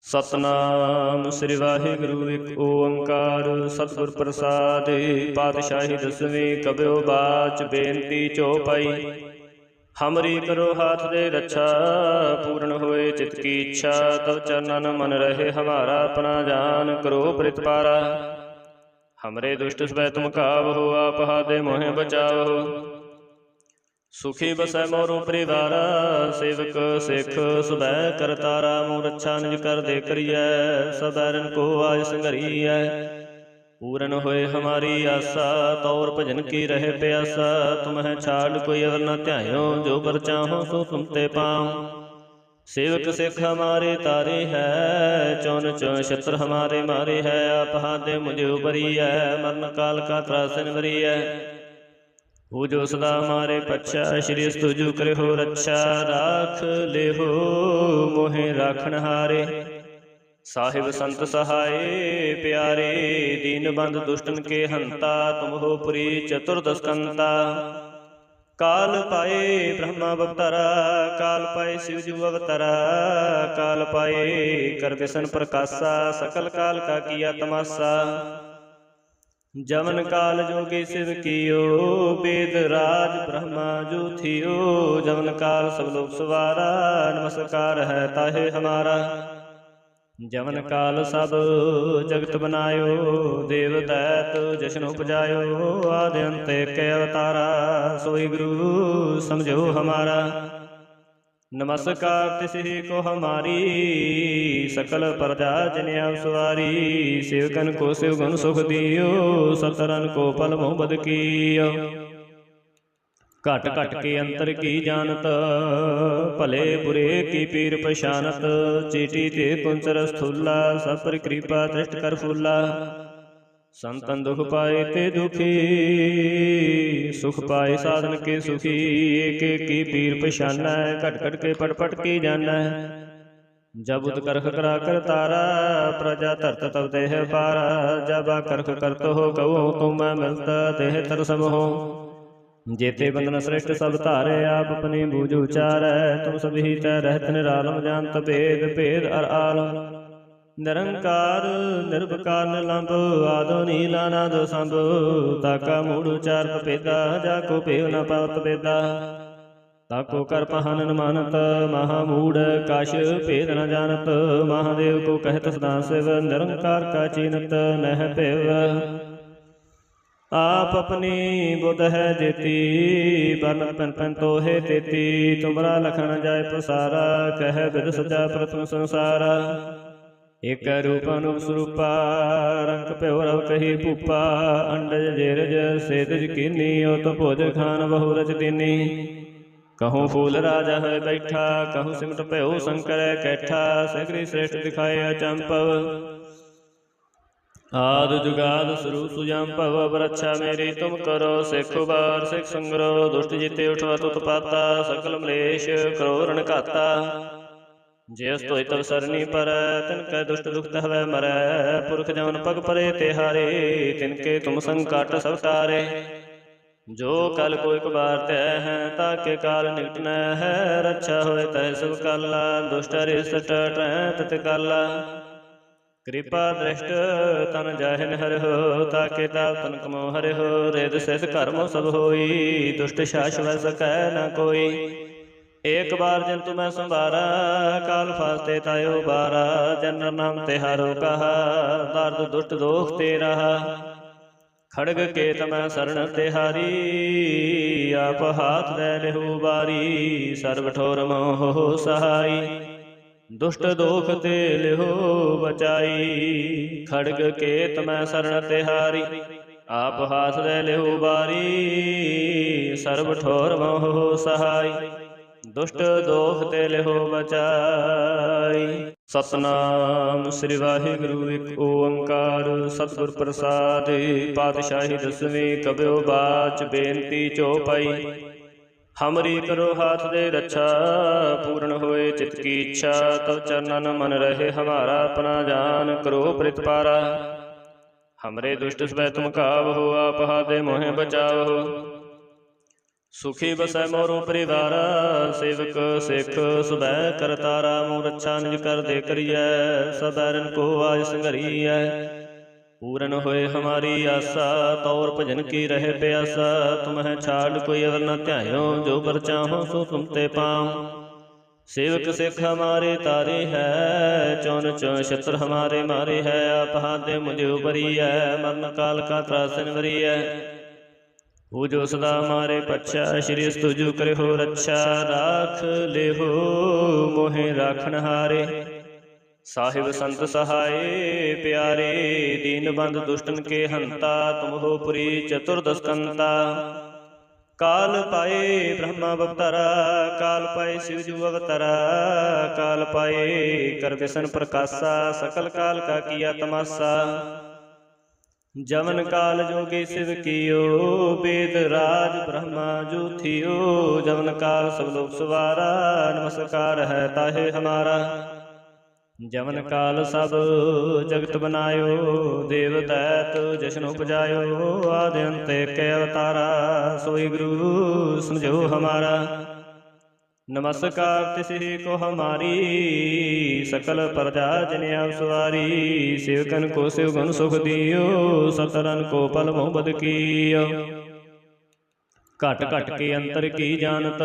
सतनाम श्री वाहिगुरु एक ओंकार सतगुर प्रसाद। पातशाही दसवीं कब्यो बाच बेनती चौपाई। हमरी करो हाथ दे रक्षा पूर्ण होए चित की इच्छा। तब चरणन मन रहे हमारा अपना जान करो प्रतिपारा। हमरे दुष्ट स्वै तुम कावहो आप हादे मोहे बचावहो। सुखी बसै मोरो परिवारा सेवक सिख सुबह करतारा। मोह रक्षा निज कर दे करियै सब बैरन को आज संघरियै। पूरन होए हमारी आशा तौर भजन की रहे प्यासा। तुम्हें छाड़ कोई अवर न ध्यायो जो पर चाहो सो तुम ते पाओ। सेवक सिख हमारे तारे है चौन चौन छत्र हमारे मारे है। आप हाथे मुझे उबरी है मरण काल का त्रासन भरी है। वो जो सदा हमारे पच्छा श्री स्तुजु करे हो रक्षा। राख ले हो मोहे राखन हारे साहिब संत सहाय प्यारे। दीन बंद दुष्टन के हंता तुम हो पुरी चतुर्दस्कंता। काल पाए ब्रह्मा अवतारा काल पाए शिवजू अवतारा। काल पाए कर विष्णु प्रकाशा सकल काल का किया तमाशा। जमन काल जोगी शिव कियो वेद राज ब्रह्मा जो थियो। जमन काल सब लोग सवारा नमस्कार है ताहे हमारा। जमन काल सब जगत बनायो देव दैत जशन उपजायो। आदि अंत के अवतारा सोई गुरु समझो हमारा। नमस्कार तिसि को हमारी सकल प्रजा जन सवारी। सेवकन को शिव गुण सुख दियो सतरन को पल मोह बद कियो। घट घट के अंतर की जानत भले बुरे की पीर पछानत। चीटी ते कुंचर स्थूला सब पर कृपा दृष्ट कर फूला। संतन दुख पाए ते दुखी सुख पाए साधन के सुखी। एक एक की पीर पछाना है घट घट के पट पट की जाना है। जब उद करख करा कर तारा प्रजा धरत तब देह पारा। जब करख करत हो कहो तुम मैं मिलता देह तर सम हो। जेते बंधन श्रेष्ठ सब तारे आप अपनी बूझ उचार। तुम सभी तय रहत निरालम जानत भेद भेद अर आलम। निरंकार निर्विकार निलंब आदो नीला नादो संभ। ताका मूढ़ उचार पपेदा जाको पेव न पावत बेदा। ताको कर पहन न मानत महामूढ़ काश भेद न जानत। महादेव को कहत सदा शिव निरंकार का चीनत नह पेव। आप अपनी बुध है जेती बन पन पन तो है तेती। तुमरा लखन जाय प्रसारा कह विद सजा प्रथम संसारा। एक रूप अनुप स्वरूपा रंग प्योरव कही भूपा। अंडज जेरज सेदज कीनी ओ तो भोज खान बहु रच दीनी। कहूँ फूल राजा है बैठा कहूँ सिमट भयो शंकर कैठा। सगरी श्रेष्ठ दिखाए अचंपव आदि जुगाद स्वरूप सुजाम्पव। रक्षा मेरी तुम करो सिख बार सिख संग्रो। दुष्ट जीते उठवा तुत पाता सकल मलेश करो रण घाता। जिस तो तब सरनी पर तिनके दुष्ट दुख हवै मरै। पुरख जमन पग परे तिहारे तिनके तुम संकट सब तारे। जो कल को एक बार तय है ताके काल निकट न है। रक्षा होए तय सब काला दुष्ट रिष्ट तत काला। कृपा दृष्ट तन जाहिन हर हो ताके ताप तन कमो हर हो। रेद सिद्ध कर्मो सब होई दुष्ट शाश्वत सकै न कोई। एक बार जन तुम्हें संभारा काल फास्ते तायो बारा। जन नाम तिहारो कहा दर्द दुष्ट दोख ते रहा। खड़ग के तमै शरण तिहारी आप हाथ दे लेहु बारी। सर्व ठोर मोह सहाई दुष्ट दोख ते लेहो बचाई। खड़ग के तमै शरण तिहारी आप हाथ दे लेहु बारी। सर्व ठोर मोह सहाई दुष्ट दोख ते लेहो बचाई। सतनाम श्री वाहिगुरु एक ओंकार सतगुर प्रसाद। पातशाही दसवीं कब्यो बाच बेनती चौपाई। हमरी करो हाथ दे रक्षा पूर्ण होए चित की इच्छा। तब चरणन मन रहे हमारा अपना जान करो प्रतिपारा। हमरे दुष्ट स्वै तुम कावहो आप हादे मोहे बचावहो। सुखी बसै मोरो परिवारा, सेवक सिख सुबह करतारा। मोह रक्षा निज कर दे करियै, सब बैरन को आज संघरियै। पूरन होए हमारी आशा, तौर भजन की रहे प्यासा। तुम्हें छाड़ कोई अवर न ध्यायो, जो बर चाहो सो तुम ते पाओ। सेवक सिख हमारे तारे है, चौन चौन छत्र हमारे मारे है। आप हाथे मुझे उबरी है, मरण काल का त्रासन वरी है। पूजो सदा हमारे पच्छा, श्री स्तुजु करे हो रक्षा। राख ले हो मोहे राखन हारे, साहिब संत सहाय प्यारे। दीन बंद दुष्टन के हंता, तुम हो पुरी चतुर्दस्कंता। काल पाए ब्रह्मा अवतारा, काल पाए शिवजू अवतारा। काल पाए कर विष्णु प्रकाशा, सकल काल का किया तमाशा। जमन काल जोगी शिव कियो, वेद राज ब्रह्मा जो थियो। जमन काल सब लोग सवारा, नमस्कार है ताहे हमारा। जमन काल सब जगत बनायो, देव दैत जशन उपजायो। आदि अंत के अवतारा, सोई गुरु समझो हमारा। नमस्कार तिसि को हमारी, सकल प्रजा जिन्हें आप सवारी। सेवकन को शिव गुण सुख दियो, सतरन को पल मोह बद कियो। घट घट के अंतर की जानत,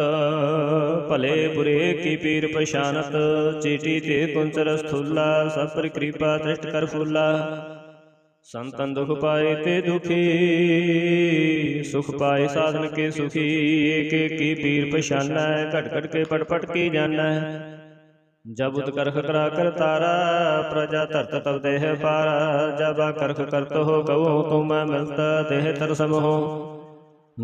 भले बुरे की पीर पछानत। चीटी ते कुंचर स्थूला, सब पर कृपा दृष्ट कर फूला। संतन दुख पाए ते दुखी, सुख पाए साधन के सुखी। एक एक की पीर पछाना, घट घट के पट पट की जाना। जब उत करख करा कर तारा, प्रजा धरत तब देह पारा। जब करख करत हो कहो, तुम मिलता देह तर सम हो।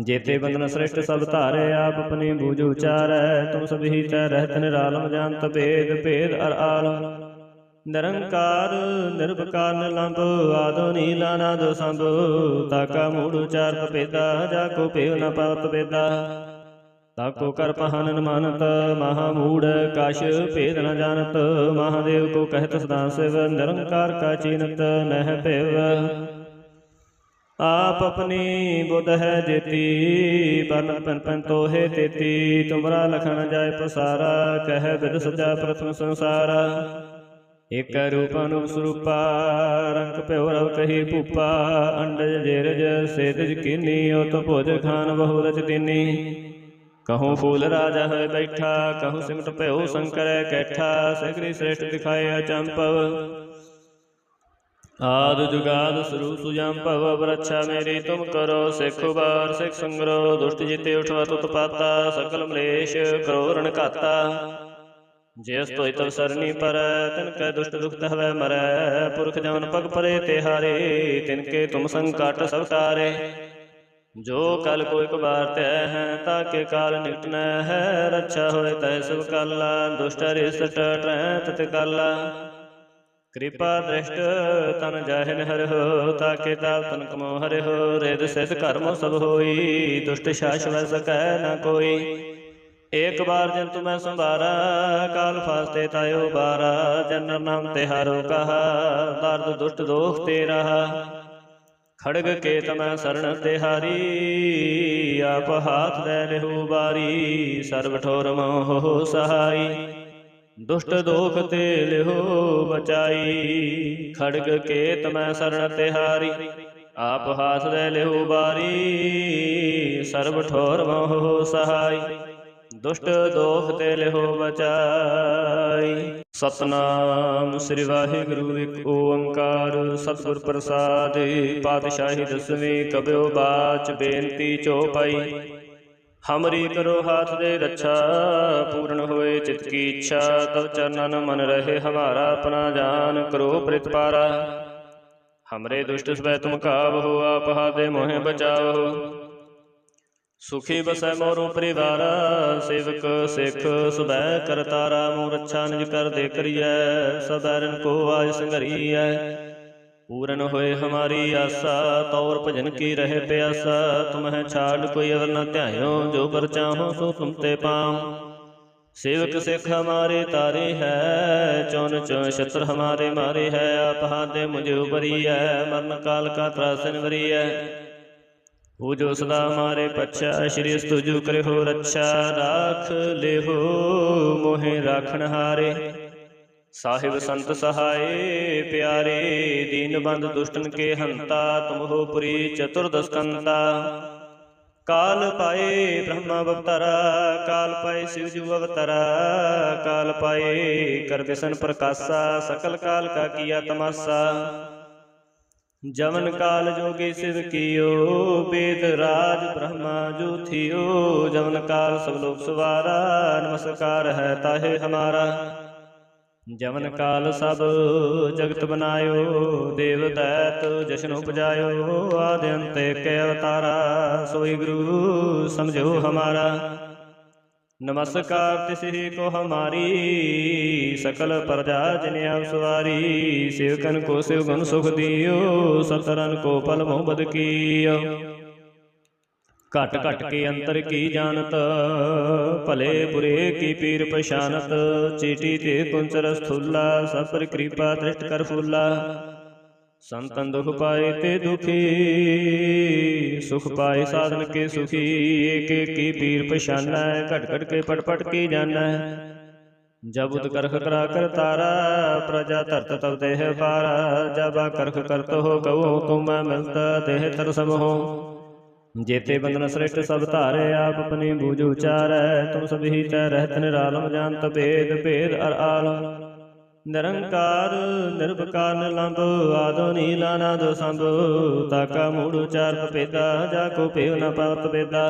जेते बंधन श्रेष्ठ सब धारे, आप अपनी बूझ उचार। तुम सभी तय रहत निरालम, जानत भेद भेद अर आलम। निरंकार निर्विकार निलंब, आदो नीला नाद संभ। ताका मूढ़ उचार भेदा, जाको पेव न पाप भेदा। ताको कर पहानन मानत, महामूढ़ काश भेद न जानत। महादेव को कहत सदा शिव, निरंकार का चीनत नह पेव। आप अपनी बुध है जेती, बन पन पन तो है तेती। तुमरा लखन जाय पसारा, कह विद सजा प्रथम संसारा। एक रूप अनूप स्वरूपा, रंग प्योरव कही भूपा। अंडज जेरज सेदज कीनी, तो भोज खान बहु रच दीनी। कहूँ फूल राजा है बैठा, कहूँ सिमट प्यो शंकर कैठा। सगरी श्रेष्ठ दिखाए अचंपव, आद जुगाद सुरु सुजाम्पव। रक्षा मेरी तुम करो, सिख उबार सिख संग्रो। दुष्ट जीते उठवा तुत पाता, सकल मलेश करो रण घाता। जिस तोय तव सरनी पर, तिनके दुष्ट दुख हवै मरै। पुरख जमन पग परे तिहारे, तिनके तुम संकट सब तारे। जो कल को एक बार तय है, ताके काल निकट न है। रक्षा होए तय सब काला, दुष्ट अरिष्ट ट्रैत काला। कृपा दृष्ट तन जाहिन हर हो, ताके ताप तन कमो हर हो। रिद सिद्ध कर्मो सब होई, दुष्ट शाश्वत सकै न कोई। एक बार जन तुम्हें संभारा, काल फास्ते तायो बारा। जनर नाम तिहारो कहा, दर्द दुष्ट दोख ते रहा। खड़ग के तमै शरण तिहारी, आप हाथ दे लेहु बारी। सर्व ठोर मोह सहाई, दुष्ट दोख ते लिहो बचाई। खड़ग के तमै शरण तिहारी, आप हाथ दे लिहो बारी। सर्व ठोर मोह सहाय, दुष्ट दोख ते लिहो बचाई। सतनाम श्री वाहिगुरु एक ओंकार, सतगुर प्रसाद। पातशाही दसवीं कबियो बाच, बेनती चौपाई। हमरी करो हाथ दे रक्षा, पूर्ण होए चित की इच्छा। तब चरणन मन रहे हमारा, अपना जान करो प्रतिपारा। हमरे दुष्ट स्वै तुम काबहो, आप हाथे मोहे बचाओ। सुखी बसै मोरो परिवारा, सेवक सिख सुबह करतारा। मोह रक्षा निज कर दे करियै, सब बैरन को आज संघरियै। पूरन होए हमारी आशा, तौर भजन की रहे प्यासा। तुम्हें छाड़ कोई अवर न ध्यायो, जो बर चाहो सो तुम ते पाओ। सेवक सिख हमारे तारे है, चौन चौन छत्र हमारे मारे है। आप हाथे मुझे उबरी है, मरण काल का त्रासन वरी है। हो जो सदा हमारे पच्छा, श्री स्तुजु करे हो रक्षा। राख ले हो मोहे राखण हारे, साहिब संत सहाय प्यारे। दीन बंद दुष्टन के हंता, तुम हो पुरी चतुर्दस्कंता। काल पाए ब्रह्मा अवतारा, काल पाए शिव जू अवतारा। काल पाए कर बिसन प्रकाशा, सकल काल का किया तमाशा। जवन काल जोगी शिव कियो, वेद राज ब्रह्मा जो थियो। जवन काल सब लोग सवारा, नमस्कार है ताहे हमारा। जवन काल सब जगत बनायो, देव दैत जशन उपजायो। आदि अंत के अवतारा, सोई गुरु समझो हमारा। नमस्कार तिसि को हमारी, सकल प्रजा जिन्हें आप सवारी। सेवकन को शिव गुण सुख दियो, सतरन को पल मोह बद कियो। घट घट के अंतर की जानत, भले बुरे की पीर पछानत। चीटी ते कुंचर स्थूला, सब पर कृपा दृष्ट कर फूला। संतन दुख पाए ते दुखी, सुख पाए साधन के सुखी। एक एक की पीर पछाना, घट घट के पट पट की जाना। जब उद करख करा कर तारा, प्रजा धरत तब देह पारा। जब करख करत हो कहो, तुम मिलता देह तर सम हो। जेते बंधन श्रेष्ठ सब धारे, आप अपनी बूझ उचार। तुम सभी तय रहत निरालम, जानत भेद भेद अर आलम। निरंकार निर्विकार निलंब, आदो नीला नाद संभ। ताका मूढ़ उचार भेदा, जाको पेव न पावत बेदा।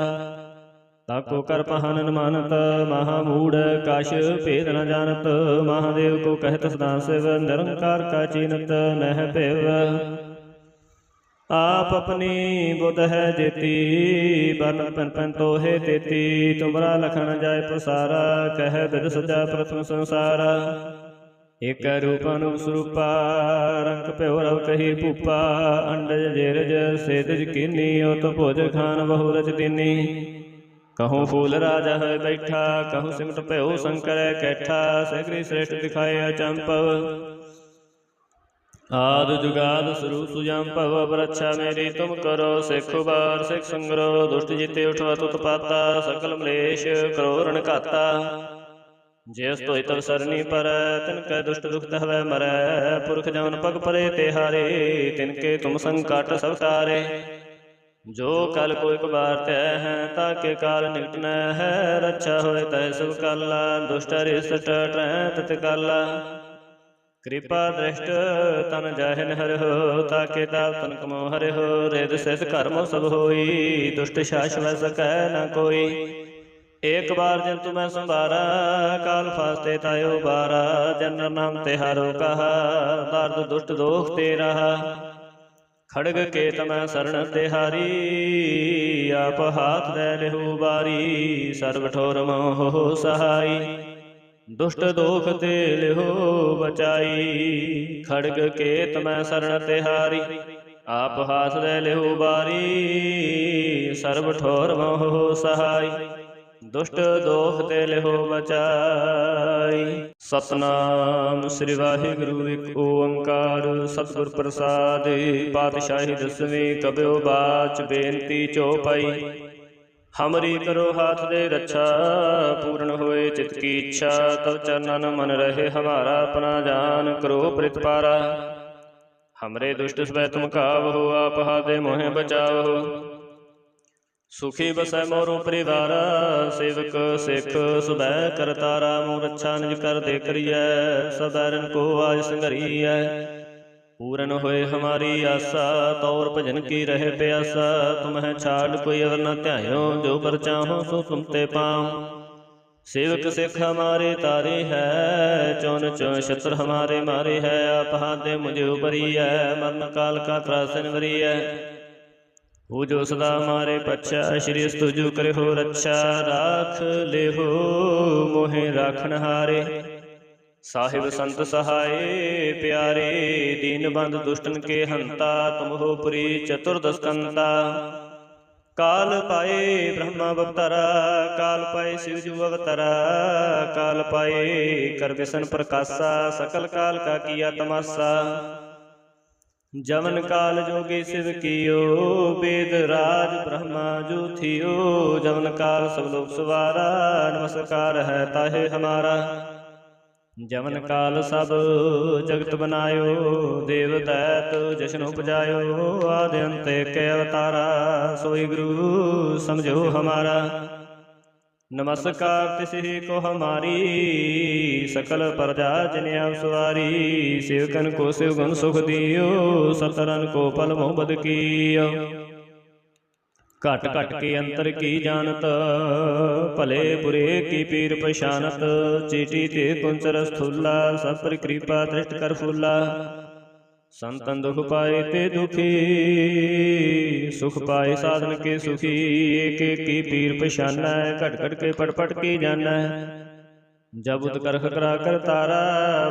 ताको कर पहानन मानत, महामूढ़ काश भेद न जानत। महादेव को कहत सदा शिव, निरंकार का चीनत नह पेव। आप अपनी बुध है देती, बन पन पन तो है देती। तुमरा लखन जाय प्रसारा, कह विद सजा प्रथम संसारा। एक रूप अनूप स्वरूपा, रंग प्यो रव कही भूपा। अंडज जेरज सेदज कीनी, तो भोज खान बहु रच दीनी। कहूँ फूल राजा है बैठा, कहूँ सिमट प्यो शंकर कैठा। सगरी श्रेष्ठ दिखाए अचंपव, आद जुगाद सुरु सुजाम्पव। रक्षा मेरी तुम करो, सिख उबार सिख संग्रो। दुष्ट जीते उठवा तुत पाता, सकल मलेश करो रण घाता। जिस तो तव सरनी पर, तिनके दुष्ट दुख हवै मरै। पुरख जवन पग परे तिहारे, तिनके तुम संकट सब तारे। जो कल को एक बार तय है, ताके काल निकट न है। रक्षा होए तय सब काला, दुष्ट अरिष्ट टै तत काला। कृपा दृष्ट तन जाहिन हर हो, ताके दाव तन कमो हर हो। रिद सिद्ध कर्म सब होई, दुष्ट शाश्व सकै न कोई। एक बार जन तुम्हें संभारा, काल फास्ते तायो बारा। जन नाम तिहारो कहा, दर्द दुष्ट दोख ते रहा। खड़ग के तमै शरण तिहारी, आप हाथ दे लेहु बारी। सर्व ठोर मोह सहाई, दुष्ट दोख ते लेहो बचाई। खड़ग के तमै शरण तिहारी, आप हाथ दे लेहु बारी। सर्व ठोर मोह सहाई, दुष्ट दोख ते लेहो बचाई। सतनाम श्री वाहिगुरु एक ओंकार, सतगुर प्रसाद। पातशाही दसवीं कबियो बाच, बेनती चौपाई। हमरी करो हाथ दे रक्षा, पूर्ण होए चित की इच्छा। तब चरणन मन रहे हमारा, अपना जान करो प्रतिपारा। हमरे दुष्ट स्वै तुम कावहो, आप हाथे मोहे बचाओ। सुखी बसै मोरो परिवारा, सेवक सिख सुबह कर तारा। मोर रक्षा निज कर दे करिय, सबैरन को आज संघरिय। पूरन होए हमारी आशा, तौर भजन की रहे प्यासा। तुम्हें छाड़ कोई अवर न ध्यायो, जो पर चाहो सो तुम ते पाओ। सेवक सिख हमारे तारे है, चौन चौन शत्रु हमारे मारे है। आप हाथ दे मुझे उबरी है, मरण काल का त्रासन वरी है। हो जो सदा हमारे पच्छा, श्री स्तुजु करे हो रक्षा। राख ले हो मोहे राखण हारे, साहिब संत सहाय प्यारे। दीन बंद दुष्टन के हंता, तुम हो पुरी चतुर्दस्कंता। काल पाए ब्रह्मा अवतारा, काल पाए शिव जू अवतारा। काल पाए कर बिसन प्रकाशा, सकल काल का किया तमाशा। जमन काल जोगी शिव कियो, वेद राज ब्रह्मा जो थियो। जमन काल सब लोग सवारा, नमस्कार है ताहे हमारा। जमन काल सब जगत बनायो, देव दैत जशन उपजायो। आदि अंत के अवतारा, सोई गुरु समझो हमारा। नमस्कार तिसि को हमारी, सकल प्रजा जिन आप सवारी। सेवकन को शिव गुण सुख दियो, सतरन को पल मोहब्बत कियो। घट घट के अंतर की जानत, भले बुरे की पीर पछानत। चीटी ते कुंचर स्थूला, सब पर कृपा दृष्ट कर फूला। संतन दुख पाए ते दुखी, सुख पाए साधन के सुखी। एक एक की पीर पछाना, घट घट के पट पट की जाना। जब उत करख करा कर तारा,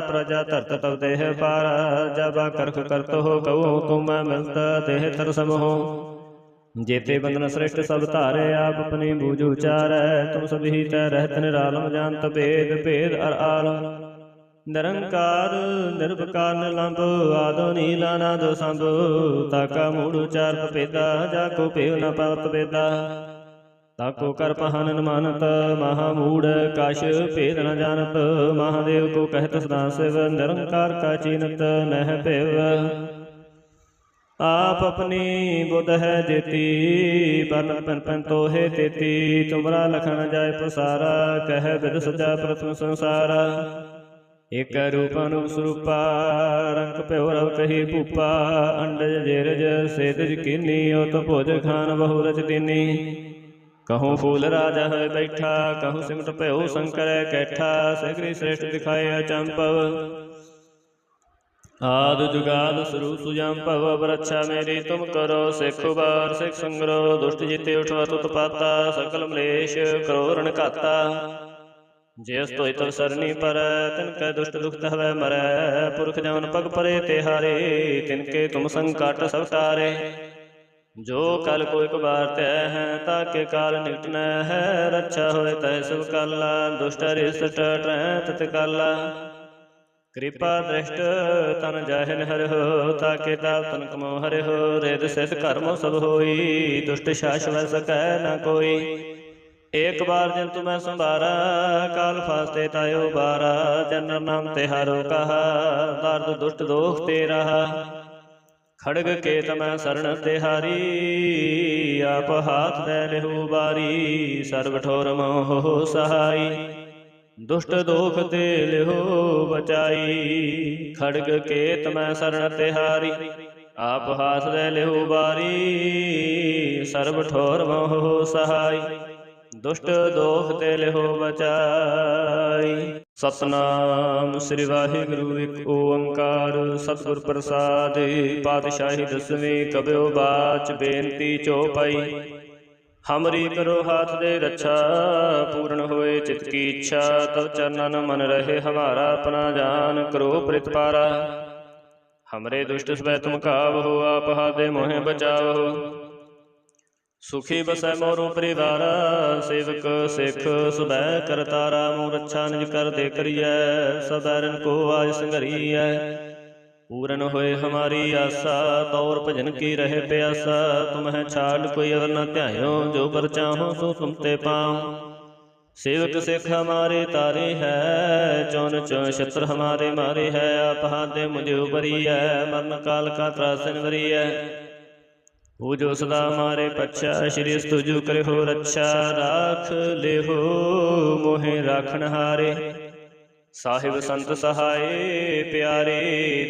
प्रजा धरत तब देह पारा। जब करख करत हो कहो, तुम मिलता देह तर सम हो। जेते बंधन श्रेष्ठ सब धारे, आप अपनी बूझ उचारै। तुम सभी तै रहत निरालम, जानत भेद भेद अर आलम। निरंकार निर्विकार निलंब, आदो नीला नादो संभ। ताका मूढ़ उचार भेदा, जाको भेव न पावत भेदा। ताको कर पहन न मानत, महामूढ़ काश भेद न जानत। महादेव को कहत सदा शिव, निरंकार का चीनत नह भेव। आप अपनी बुध है देती, बन पन पन तो है तेती। तुमरा लखन जाय प्रसारा, कह विद सजा प्रथम संसारा। एक रूप अनूप स्वरूपा, रंग प्योरव कही भूपा। अंडज जेरज सेदज कीनी, तो भोज खान बहु रच दीनी। कहूँ फूल राजा है बैठा, कहूँ सिमट भयो शंकर कैठा। सगरी श्रेष्ठ दिखाए अचंपव, आद जुगाद स्वरूप सुजाम भव। रक्षा मेरी तुम करो, सिख उबार सिख संग्रो। दुष्ट जीते उठवा तुत पाता, सकल मलेश करो रण घाता। जिस तोय तव सरनी पर, तिनके दुष्ट दुख हवै मरै। पुरख जमन पग परे तिहारे, तिनके तुम संकट सब तारे। जो कल को एक बार तय है, ताके काल निकट न है। रक्षा होए तय सब काला, दुष्ट अरिष्ट टरै तत काला। कृपा दृष्ट तन जाहिन हर हो, ताके ताप तन कमो हर हो। रेद सिद्ध कर्मो सब होई, दुष्ट शाश्व सकै न कोई। एक बार जिन तुम्हें संभारा, काल फास्ते तायो बारा। जनर नाम तिहारो कहा, दर्द दुष्ट दोख ते रहा। खड़ग के तमै शरण तिहारी, आप हाथ दे लेहु बारी। सर्व ठोर मोह सहाई, दुष्ट दोख ते लिहो बचाई। खड़ग के तमै शरण तिहारी, आप हाथ दे लिहो बारी। सर्व ठोर मोह सहाय, दुष्ट दोख ते लिहो बचाई। सतनाम श्री वाहिगुरु एक ओंकार, सतगुर प्रसाद। पातशाही दसवीं कबियो बाच, बेनती चौपाई। हमरी करो हाथ दे रक्षा, पूर्ण होए चित की इच्छा। तब चरणन मन रहे हमारा, अपना जान करो प्रतिपारा। हमरे दुष्ट स्वै तुम कावहो, आप हाथे मोहे बचाओ। सुखी बसै मोरो परिवारा, सेवक सिख सुबह करतारा। मोह रक्षा निज कर दे करियै, सबैरन को आज संघरियै। पूरन होए हमारी आशा, तौर भजन की रहे प्यासा। तुम्हें छाड़ कोई अवर न ध्यायो, जो पर चाहो सो तुम ते पाओ। सेवक सिख हमारे तारे है, चौन चौन शत्रु हमारे मारे है। आप हाथ दे मुझे उबरी है, मरण काल का त्रासन वरी है। पूजो सदा हमारे पच्छा, श्री स्तुजु करे हो रक्षा। राख ले हो मोहे राखन हारे, साहिब संत सहाय प्यारे।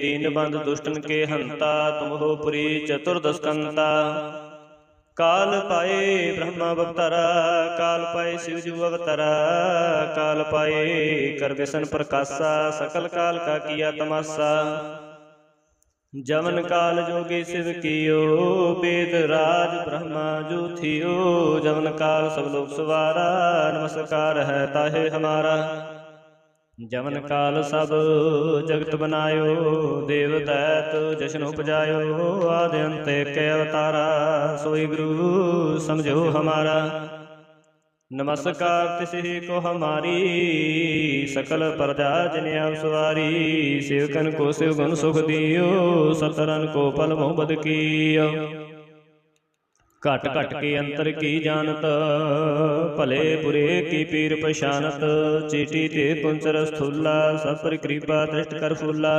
दीन बंद दुष्टन के हंता, तुम हो पुरी चतुर्दस्कंता। काल पाए ब्रह्मा अवतारा, काल पाए शिवजू अवतारा। काल पाए कर व्यसन प्रकाशा, सकल काल का किया तमाशा। जमन काल जोगी शिव कियो, वेद राज ब्रह्मा जो थियो। जमन काल सब लोग सवारा, नमस्कार है ताहे हमारा। जमन काल सब जगत बनायो, देव दैत जशन उपजायो। आदि अंत के अवतारा, सोई गुरु समझो हमारा। नमस्कार तिसि को हमारी, सकल प्रजा जिन आप सवारी। सेवकन को शिव गुण सुख दियो, सतरन को पल मोह बद कियो। घट घट के अंतर की जानत, भले बुरे की पीर पछानत। चीटी ते पुंचर स्थूला, सब पर कृपा दृष्ट कर फूला।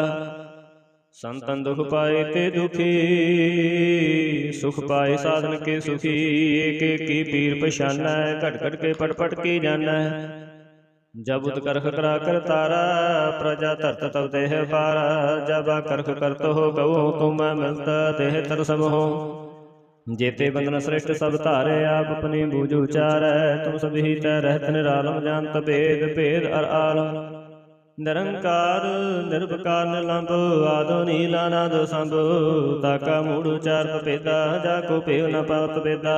संतन दुख पाए ते दुखी, सुख पाए साधन के सुखी। एक एक की पीर पछाना, घट घट के पट पट की जाना। जब उत करख करा कर तारा, प्रजा तरत तब देह पारा। जब करख करत हो गवो, तुम मिलता देह तर सब हो। जेते बंधन श्रेष्ठ सब धारे, आप अपनी बूझ उचार। तुम सब ही तय रहत निरालम, जानत भेद भेद अर आलम। निरंकार निर्विकार निलंब, आदो नीला नाद संभ। ताका मूढ़ चार पपेदा, जाको पेव न पात बेदा।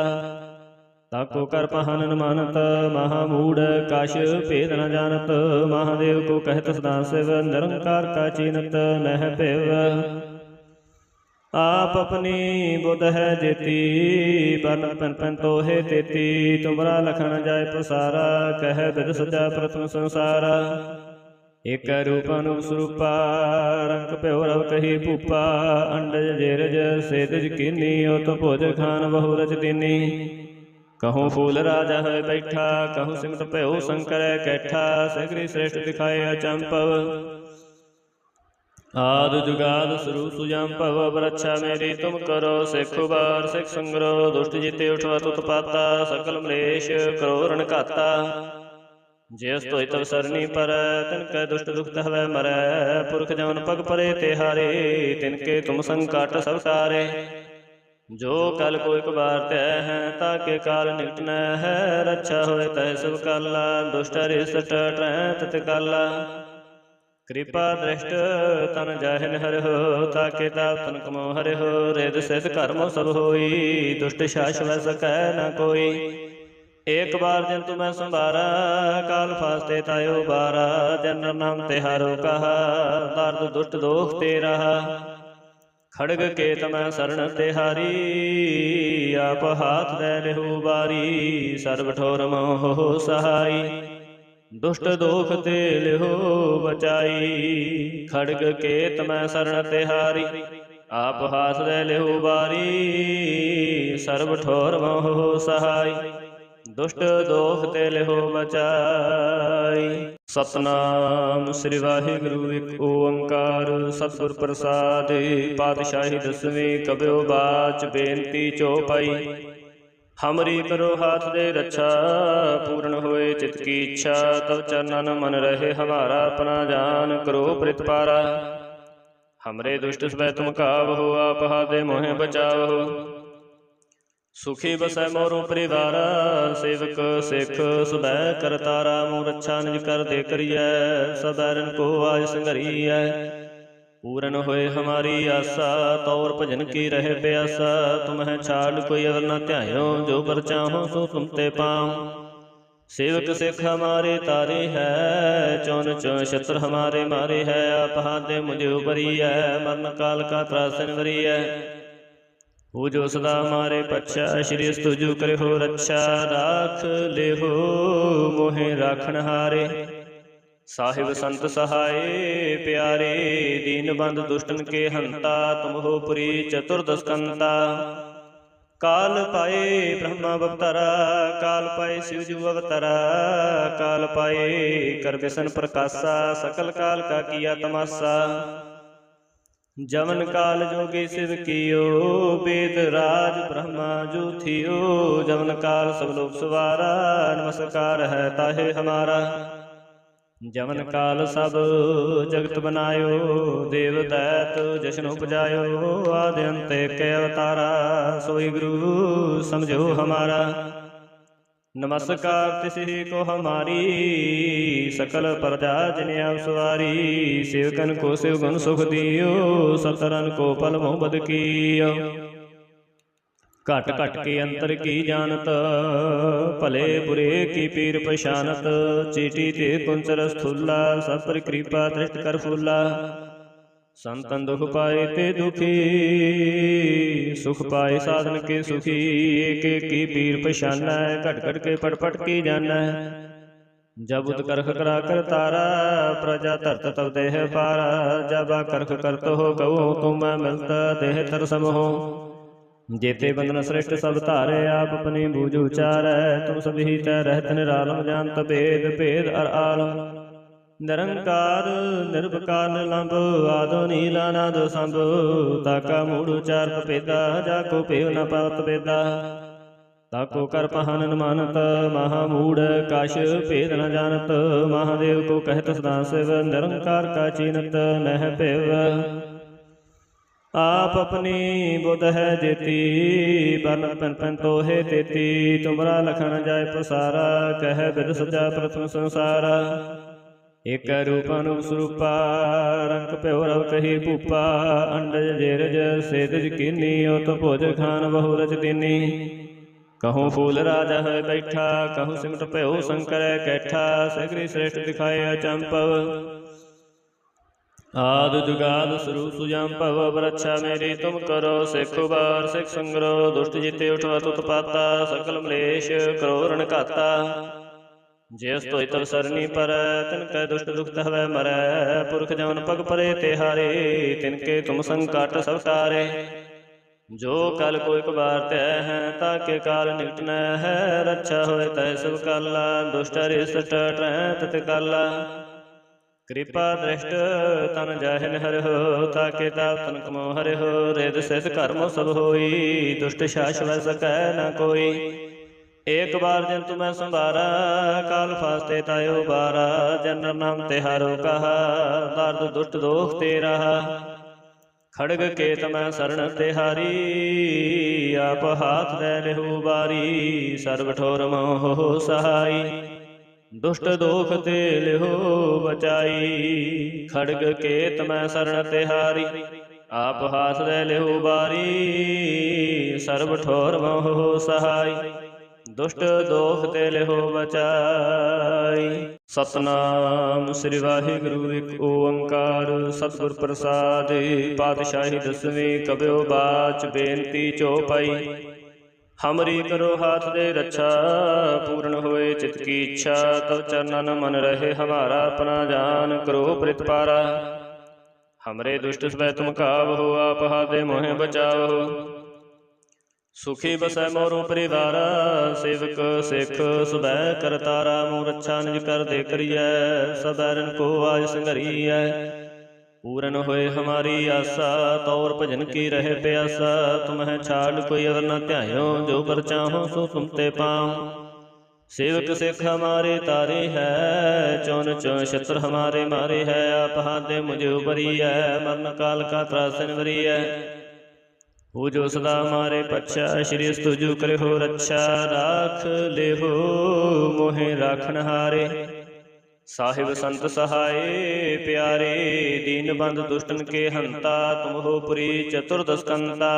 ताको कर पहन मानत, महामूढ़ काश भेद न जानत। महादेव को कहत सदा शिव, निरंकार का चीनत नह पेव। आप अपनी बुध है जेती, बन पन पन तो है तेती। तुमरा लखन जाय प्रसारा, कह विद सजा प्रथम संसारा। एक रूप अनूप स्वरूपा, रंग प्यो रव कही भूपा। अंडज जेरज सेदज कीनी, तो भोज खान बहु रच दीनी। कहूँ फूल राजा है बैठा, कहूँ सिमट प्यो शंकर कैठा। सगरी श्रेष्ठ दिखाए अचंपव, आद जुगाद सुरु सुजाम्पव। रक्षा मेरी तुम करो, सिख उबार सिख संग्रो। दुष्ट जीते उठवा तुत पाता, सकल मलेश करो रण घाता। जिस तो तब सरनी पर, तिनके दुष्ट दुख हवै मरै। पुरख जवन पग परे तिहारे, तिनके तुम संकट सब तारे। जो कल को एक बार तय है, ताके काल निकट न है। रक्षा होए तय सब काला, दुष्ट रिष्ट तत काला। कृपा दृष्ट तन जाहिन हर हो, ताके ताप तन कमो हर हो। रिद सिद्ध कर्मो सब होई, दुष्ट शाश्व सकै न कोई। एक बार जिन तुम्हें संभारा, काल फास्ते तायो बारा। जन नाम तिहारो कहा, दर्द दुष्ट दोख ते रहा। खड़ग के तमै शरण तिहारी, आप हाथ दे लेहु बारी। सर्व ठोर मोह सहाई, दुष्ट दोख ते लेहु बचाई। खड़ग के तमै शरण तिहारी, आप हाथ दे लेहु बारी। सर्व ठोर मोह सहाई, दुष्ट दोख ते लेहो बचाई। सतनाम श्री वाहिगुरु एक ओंकार, सतगुर प्रसाद। पातशाही दसवीं कबियो बाच, बेनती चौपाई। हमरी करो हाथ दे रक्षा, पूर्ण होए चित की इच्छा। तब चरणन मन रहे हमारा, अपना जान करो प्रतिपारा। हमरे दुष्ट स्वै तुम कावहो, आप हाथे मोहे बचावहो। सुखी बसै मोरो परिवारा, सेवक सिख सुबह करतारा। मोर रक्षा निज कर दे करियै, सबैरन को आज संघरियै। पूरन होए हमारी आशा, तौर भजन की रहे प्यासा। तुम्हें छाड़ कोई अवर न ध्यायो, जो बर चाहो सो तुम ते पाओ। सेवक सिख हमारे तारे है, चौन चौन शत्रु हमारे मारे है। आप हाथ दे मुझे उबरी है, मरण काल का त्रासन वरी है। हो जो सदा हमारे पक्षा, श्री स्तुजु करे हो रक्षा। राख ले हो मोहे राखण हारे, साहिब संत सहाय प्यारे। दीन बंद दुष्टन के हंता, तुम हो पुरी चतुर्दश कंता। काल पाए ब्रह्मा अवतारा, काल पाए शिवजू अवतारा। काल पाए कर विष्णु प्रकाशा, सकल काल का किया तमाशा। जमन काल जोगी शिव कियो, वेद राज ब्रह्मा जो थियो। जमन काल सब लोग सवारा, नमस्कार है ताहे हमारा। जमन काल सब जगत बनायो, देव दैत जशन उपजायो। आदि अंत के अवतारा, सोई गुरु समझो हमारा। नमस्कार तिसि को हमारी, सकल प्रजा जिन आप सवारी। सेवकन को शिव गुण सुख दियो, सतरन को पल मोह बद कियो। घट घट के अंतर की जानत, भले बुरे की पीर पछानत। चीटी ते पुंचर स्थूला, सब पर कृपा दृष्ट कर फूला। संतन दुख पाए ते दुखी, सुख पाए साधन के सुखी। एक एक की पीर पछाना, घट घट के पट पट की जाना। जब उत करख करा कर तारा, प्रजा धरत तब देह पारा। जब आ करख करत हो कहो, तुम मिलता देह तर सम हो। जेते बंधन श्रेष्ठ सब धारे, आप अपनी बूझ उचारै। तुम सभी तै रहत निरालम, जानत भेद भेद अर आलम। निरंकार निर्विकार निलंब, आदो नीला नाद संभ। ताका मूढ़ उचार पपेदा, जाको पेव न पात बेदा। ताको कर पहन न मानत, महामूढ़ काश भेद न जानत। महादेव को कहत सदा शिव, निरंकार का चीनत नह पेव। आप अपनी बुध है जेती, बन पन पन तो है तेती। तुमरा लखन जाय पसारा, कह बिद सजा प्रथम संसारा। एक रूप अनूप स्वरूपा, रंग प्यो रव कही भूपा। अंडज जेरज सेदज कीनी, उत भोज खान बहु रच दीनी। कहूँ फूल राजा है बैठा, कहूँ सिमट प्यो शंकर कैठा। सगरी श्रेष्ठ दिखाए अचंपव, आद जुगाद स्वरूप सुजाम्पव। रक्षा मेरी तुम करो, सिख उबार सिख संग्रो। दुष्ट जीते उठवा तुत पाता, सकल मलेश करो रण घाता। जिस तो तब सरनी पर, तिनकै दुष्ट दुख हवै मरै। पुरख जवन पग परे तिहारे, तिनके तुम संकट सब तारे। जो कल को एक बार तय है, ताके काल निकट न है। रक्षा होए तय सब काला, दुष्ट अरिष्ट टहै तत काला। कृपा दृष्ट तन जाहिन हरि हो, ताके ताप तन कमो हरि हो। रिद सिद्ध कर्म सब होई, दुष्ट शाश्व सकै न कोई। एक बार जन तुम्हें संभारा, काल फास्ते तायो बारा। जनर नाम तिहारो कहा, दर्द दुष्ट दोख तेरा। खड़ग के तमै शरण तिहारी, आप हाथ दे लेहु बारी। सर्व ठोर मोह सहाई, दुष्ट दोख ते लेहो बचाई। खड़ग के तमै शरण तिहारी, आप हाथ दे लेहु बारी। सर्व ठोर मोह सहाई, दुष्ट दोख ते लेहो बचाई। सतनाम श्री वाहिगुरु एक ओंकार, सतगुर प्रसाद। पातशाही दसवीं कबियो बाच, बेनती चौपाई। हमरी करो हाथ दे रक्षा, पूर्ण होए चित की इच्छा। तब चरणन मन रहे हमारा, अपना जान करो प्रतिपारा। हमरे दुष्ट स्वै तुम कावहो, आप हाथे मोहे बचाओ। सुखी बसै मोरो परिवारा, सेवक सिख सुबह करतारा। मोर रक्षा निज कर दे करियै, सबैरन को आज संघरियै। पूरन होए हमारी आशा, तौर भजन की रहे प्यासा। तुम्हें छाड़ कोई अवर न ध्यायो, जो पर चाहो सो तुम ते पाओ। सेवक सिख हमारे तारे है, चौन चौन शत्रु हमारे मारे है। आप हाथे मुझे उबरी है, मरण काल का त्रासन वरी है। वो जो सदा हमारे पच्छा, श्री स्तुजु करे हो रक्षा। राख ले हो मोहे राखन हारे, साहिब संत सहाय प्यारे। दीन बंद दुष्टन के हंता, तुम हो पुरी चतुर्दस्कंता।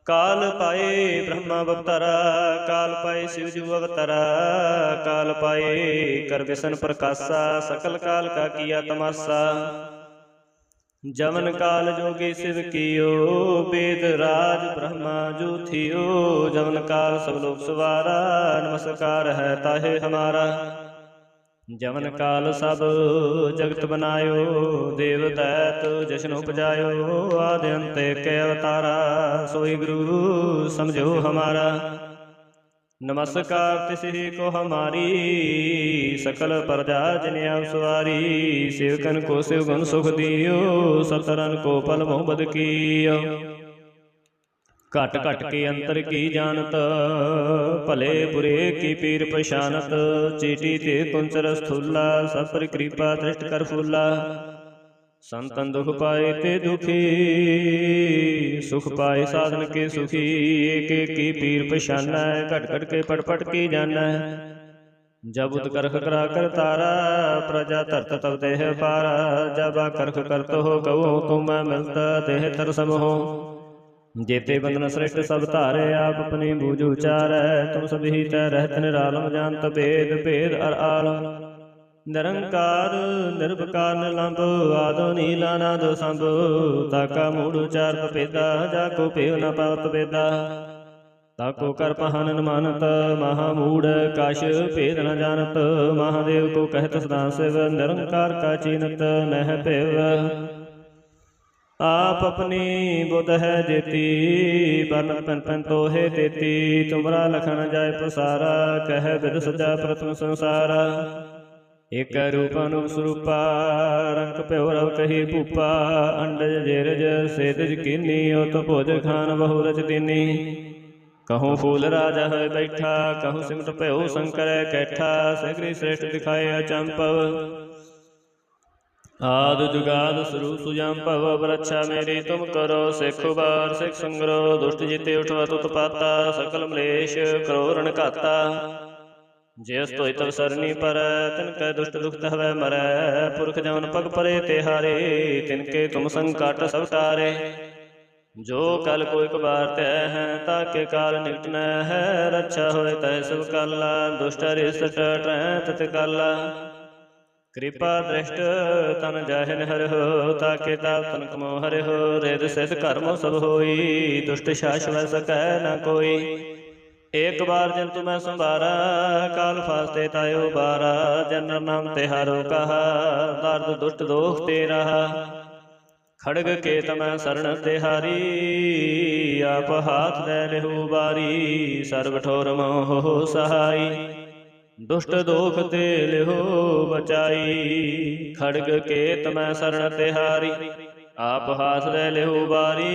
काल पाए ब्रह्मा अवतारा, काल पाए शिवजू अवतारा। काल पाए कर विष्णु प्रकाशा, सकल काल का किया तमाशा। जमन काल जोगी शिव कियो, वेद राज ब्रह्मा जो थियो। जमन काल सब लोग सवारा, नमस्कार है ताहे हमारा। जमन काल सब जगत बनायो, देव दैत जशन उपजायो। आदि अंत के अवतारा, सोई गुरु समझो हमारा। नमस्कार तिसि को हमारी, सकल प्रजा जिन सवारी। सेवकन को शिव गुण सुख दियो, सतरन को पल मोहबद कियो। घट घट के अंतर की जानत, भले बुरे की पीर पछानत। चीटी ते कुंचर स्थूला, सब पर कृपा दृष्ट कर फूला। संतन दुख पाए ते दुखी, सुख पाए साधन के सुखी। एक एक की पीर पछाना, घट घट के पट पट की जाना। जब उत करख करा कर तारा, प्रजा धरत तब देह पारा। जब आ करख करत हो कहो, तुम मिलता देह तर सम हो। जेते बंधन श्रेष्ठ सब धारे, आप अपनी बूझ उचारै। तुम सभी तै रहत निरालम, जानत भेद भेद अर आलम। ਨਿਰੰਕਾਰ ਨਿਰਭਕਾਰ ਨਿਰਲੰਭ ਆਦਿ ਨੀਲਾ ਨਾਦ ਸੰਭ ਤਾਕਾ ਮੂੜ ਉਚਾਰ ਪਪੇਦਾ ਜਾ ਕੋ ਪੇਵ ਨ ਪਾਵਤ ਬੇਦਾ ਤਾਕੋ ਕਰ ਪਹਨ ਮਾਨਤ ਮਹਾ ਮੂੜ ਕਛ ਭੇਦ ਨ ਜਾਣਤ ਮਹਾਦੇਵ ਕੋ ਕਹਿਤ ਸਦਾ ਸਿਵ ਨਿਰੰਕਾਰ ਕਾ ਚੀਨਤ ਨਹਿ ਭਿਵ आप अपनी बुध है जेती बरन पन पन तोहे तेती तुमरा लखन जाय प्रसारा कह बिद सजा प्रथम संसारा एक रूप अनुप स्वरूपा रंग प्योरव कही भूपा अंडज जेरज सेदज कीनी उत भोज खान बहु रच दीनी कहूँ फूल राजा है बैठा कहूँ सिमट भयो शंकर कैठा सगरी श्रेष्ठ दिखाए अचंपव आद जुगाद स्वरूप सुजाम भव रक्षा मेरी तुम करो सिख उबार सिख संग्रो दुष्ट जीते उठवा तुत पाता सकल मलेश करो रण घाता जिस तोय तव सरनी पर तिनकै दुष्ट दुख हवै मरै पुरख जवन पग परे तिहारे तिनके तुम संकट सब टारे जो कल कोई कबार तय है ताके काल निकट न है रक्षा होय तय सब काला दुष्ट रिष्ट ट्रैत काला कृपा दृष्ट तन जाहिन हर हो ताके ताप तन कमो हर हो रेद सिद्ध कर्मो सब होई दुष्ट शाश्व सकै न कोई एक बार जंतु मैं संभारा काल फास्ते तायो बारा जनर नाम तिहारो कहा दर्द दुष्ट दोख तेरा खड़ग के तमै शरण तिहारी आप हाथ दे लेहु बारी सर्व ठोर मोह सहाई दुष्ट दोख ते लिहो बचाई खड़ग के तमै शरण तिहारी आप हाथ दे लिहो बारी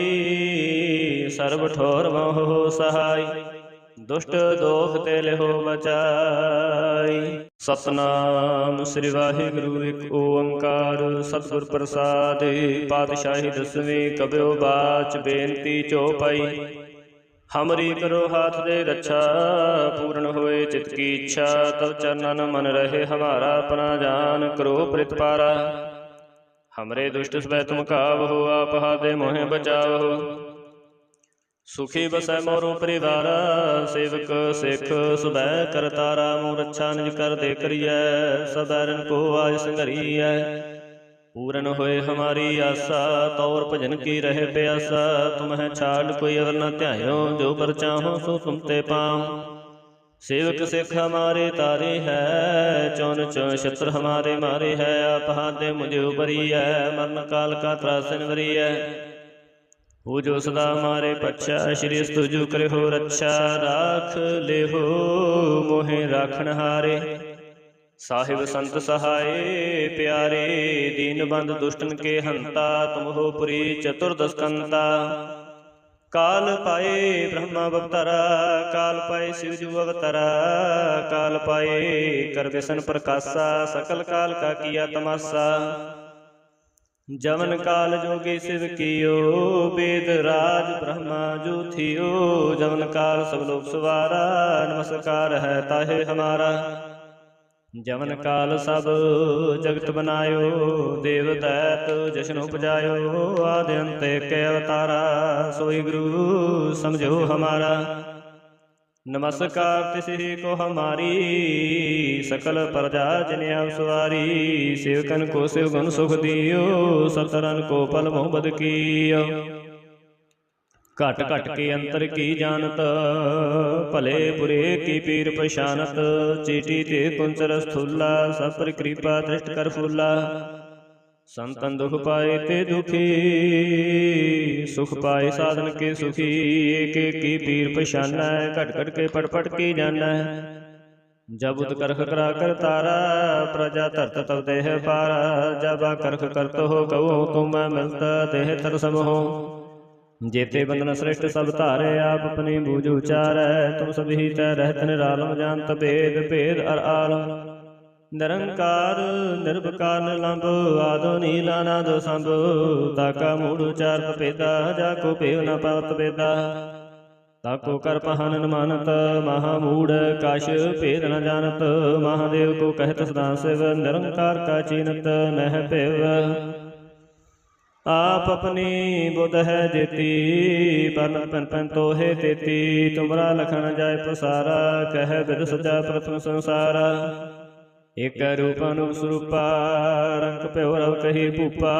सर्व ठोर मोह सहाय दुष्ट दोख ते लिहो बचाई सतनाम श्री वाहिगुरु एक ओंकार सतगुर प्रसाद पातशाही दसवीं कबियो बाच बेनती चौपाई हमरी करो हाथ दे रक्षा पूर्ण होए चित की इच्छा तब चरणन मन रहे हमारा अपना जान करो प्रतिपारा हमरे दुष्ट स्वै तुम कावहो आप हादे मोहे बचावहो सुखी बसै मोरो परिवारा सेवक सिख सुबह करतारा मोह रक्षा निज कर दे करियै सबैरन को आज संघरियै पूरन होए हमारी आशा तौर भजन की रहे प्यासा तुम्हें छाड़ कोई अवर न ध्यायो जो पर चाहो सो तुम ते पाओ सेवक सिख हमारे तारे है चौन चौन शत्रु हमारे मारे है आप हाथे मुझे उबरी है मरण काल का त्रासन वरी है वो जो सदा हमारे पच्छा श्री स्तुजु करे हो रक्षा राख ले हो मोहे राखन हारे साहिब संत सहाय प्यारे दीन बंद दुष्टन के हंता तुम हो पुरी चतुर्दस्कंता काल पाए ब्रह्मा अवतारा काल पाए शिवजू अवतारा काल पाए कर व्यसन प्रकाशा सकल काल का किया तमाशा जमन काल जोगी शिव कियो वेद राज ब्रह्मा जो थियो जमन काल सब लोग सवारा नमस्कार है ताहे हमारा जमन काल सब जगत बनायो देव दैत जशन उपजायो आदि अंत के अवतारा सोई गुरु समझो हमारा नमस्कार तिसि को हमारी सकल प्रजा जिन सवारी सेवकन को शिव गुण सुख दियो सतरन को पल मोहब्बत कियो घट घट के अंतर की जानत भले बुरे की पीर पछानत चीटी ते कुंचर स्थूला सब पर कृपा दृष्ट कर फूला संतन दुख पाए ते दुखी सुख पाए साधन के सुखी एक एक की पीर पछाना घट घट के पट पट की जाना जब उत करख करा कर तारा प्रजा धरत तब देह पारा जब करख करत हो कहो तुम मिलता देह तरसम हो जेते बंधन श्रेष्ठ सब धारे आप अपनी बूझ उचारै तुम सभी तै रहत निरालम जानत भेद भेद अर आलम निरंकार निर्विकार निरलंभ आदि नीला नाद संभ ताका मूड़ उचार पपेदा जाको पेव न पावत बेदा ताको कर पहन मानत महामूढ़ कछ भेद न जानत महादेव को कहत सदा शिव निरंकार का चीनत नह पेव आप अपनी बुध है जेती बरन पन पन तोहे तेती तुमरा लखन जाय प्रसारा कह बिद सजा प्रथम संसारा एक रूप अनूप स्वरूपा रंग प्यो रव कही भूपा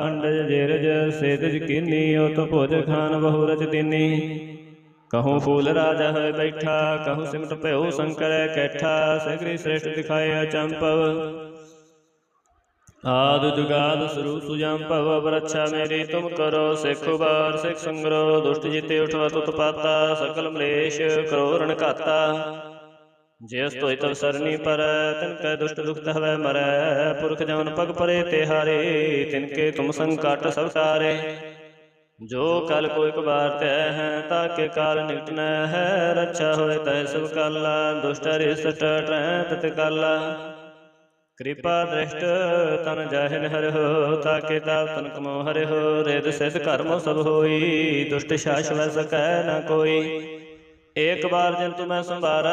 अंडज जेरज सेदज कीनी ओत भोज खान बहु रच दीनी कहूँ फूल राजा है बैठा कहूँ सिमट प्यो शंकर कैठा सगरी श्रेष्ठ दिखाए अचंपव आदि जुगाद स्वरूप सुजाम्पव रक्षा मेरी तुम करो सिख उबार सिख संग्रो दुष्ट जीते उठवा तुत पाता सकल मलेश करो रण घाता जिस तोय तव सरनी पर तिनकै दुष्ट दुख हवै मरै पुरख जवन पग परे तिहारे तिनके तुम संकट सब तारे जो कल को एक बार तय है ताके काल निकट न है रक्षा होए तय सब काला दुष्ट रिष्ट तत काला कृपा दृष्ट तन जाहिन हर हो ताके ताप तन कमो हर हो रेद सिद्ध कर्मो सब होई दुष्ट शाश्व सकै न कोई एक बार जंतु मैं संभारा